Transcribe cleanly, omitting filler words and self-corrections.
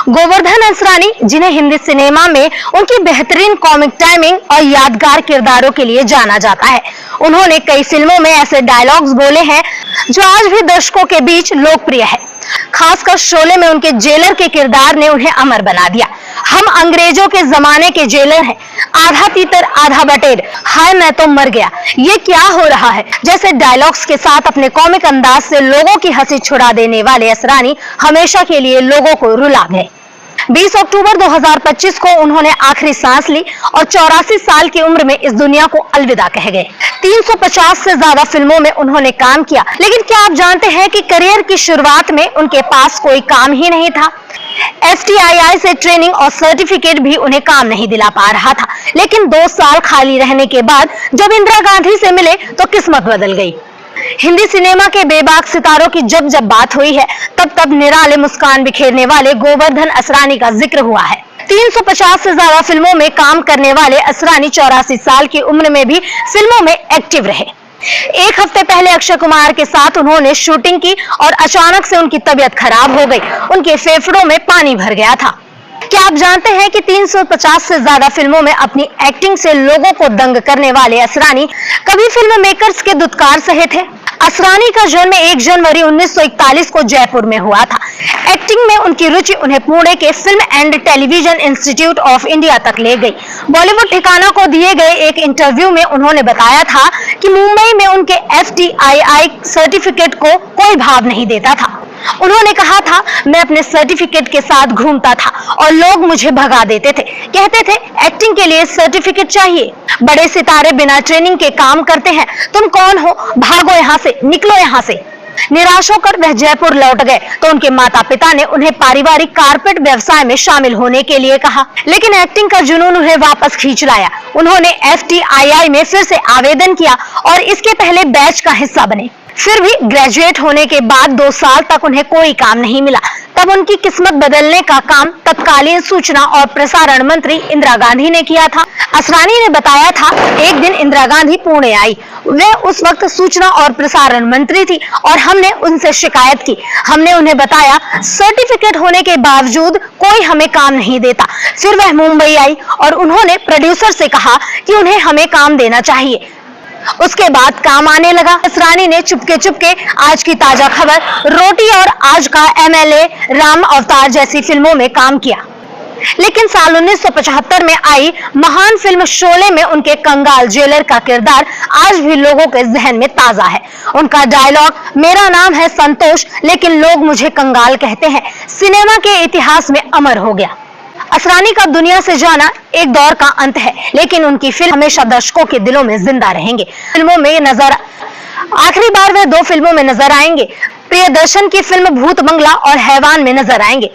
गोवर्धन असरानी, जिन्हें हिंदी सिनेमा में उनकी बेहतरीन कॉमिक टाइमिंग और यादगार किरदारों के लिए जाना जाता है। उन्होंने कई फिल्मों में ऐसे डायलॉग्स बोले हैं जो आज भी दर्शकों के बीच लोकप्रिय है। खासकर शोले में उनके जेलर के किरदार ने उन्हें अमर बना दिया। हम अंग्रेजों के जमाने के जेलर हैं, आधा तीतर आधा बटेर, हाय मैं तो मर गया, ये क्या हो रहा है जैसे डायलॉग्स के साथ अपने कॉमिक अंदाज से लोगों की हंसी छुड़ा देने वाले असरानी हमेशा के लिए लोगों को रुला गए। 20 अक्टूबर 2025 को उन्होंने आखिरी सांस ली और 84 साल की उम्र में इस दुनिया को अलविदा कह गए। 350 से ज्यादा फिल्मों में उन्होंने काम किया, लेकिन क्या आप जानते हैं कि करियर की शुरुआत में उनके पास कोई काम ही नहीं था। FTII से ट्रेनिंग और सर्टिफिकेट भी उन्हें काम नहीं दिला पा रहा था, लेकिन 2 साल खाली रहने के बाद जब इंदिरा गांधी से मिले तो किस्मत बदल गई। हिंदी सिनेमा के बेबाक सितारों की जब जब बात हुई है तब तब निराले मुस्कान बिखेरने वाले गोवर्धन असरानी का जिक्र हुआ है। 350 से ज्यादा फिल्मों में काम करने वाले असरानी 84 साल की उम्र में भी फिल्मों में एक्टिव रहे। एक हफ्ते पहले अक्षय कुमार के साथ उन्होंने शूटिंग की और अचानक से उनकी तबीयत खराब हो गई, उनके फेफड़ों में पानी भर गया था। क्या आप जानते हैं कि 350 से ज्यादा फिल्मों में अपनी एक्टिंग से लोगों को दंग करने वाले असरानी कभी फिल्म मेकर्स के दुत्कार सहे थे। असरानी का जन्म 1 जनवरी 1941 को जयपुर में हुआ था। एक्टिंग में उनकी रुचि उन्हें पुणे के film and television institute of India तक ले गई। बॉलीवुड ठिकाना को दिए गए एक इंटरव्यू में उन्होंने बताया था कि मुंबई में उनके FTII सर्टिफिकेट को कोई भाव नहीं देता था। उन्होंने कहा था, मैं अपने सर्टिफिकेट के साथ घूमता था और लोग मुझे भगा देते थे, कहते थे एक्टिंग के लिए सर्टिफिकेट चाहिए, बड़े सितारे बिना ट्रेनिंग के काम करते हैं, तुम कौन हो, भागो यहाँ से, निकलो यहाँ से। निराश होकर वह जयपुर लौट गए तो उनके माता पिता ने उन्हें पारिवारिक कारपेट व्यवसाय में शामिल होने के लिए कहा, लेकिन एक्टिंग का जुनून उन्हें वापस खींच लाया। उन्होंने FTII में फिर से आवेदन किया और इसके पहले बैच का हिस्सा बने। फिर भी ग्रेजुएट होने के बाद 2 साल तक उन्हें कोई काम नहीं मिला। तब उनकी किस्मत बदलने का काम तत्कालीन सूचना और प्रसारण मंत्री इंदिरा गांधी ने किया था। असरानी ने बताया था, एक दिन इंदिरा गांधी पुणे आई, वे उस वक्त सूचना और प्रसारण मंत्री थी और हमने उनसे शिकायत की। हमने उन्हें बताया सर्टिफिकेट होने के बावजूद कोई हमें काम नहीं देता। फिर वह मुंबई आई और उन्होंने प्रोड्यूसर से कहा कि उन्हें हमें काम देना चाहिए। उसके बाद काम आने लगा। असरानी ने चुपके चुपके आज की ताजा खबर, रोटी और आज का MLA, राम अवतार जैसी फिल्मों में काम किया। लेकिन साल 1975 में आई महान फिल्म शोले में उनके कंगाल जेलर का किरदार आज भी लोगों के जहन में ताजा है। उनका डायलॉग, मेरा नाम है संतोष लेकिन लोग मुझे कंगाल कहते हैं, सिनेमा के इतिहास में अमर हो गया। असरानी का दुनिया से जाना एक दौर का अंत है, लेकिन उनकी फिल्म हमेशा दर्शकों के दिलों में जिंदा रहेंगे। फिल्मों में नजर आखिरी बार वे 2 फिल्मों में नजर आएंगे। प्रियदर्शन की फिल्म भूत बंगला और हैवान में नजर आएंगे।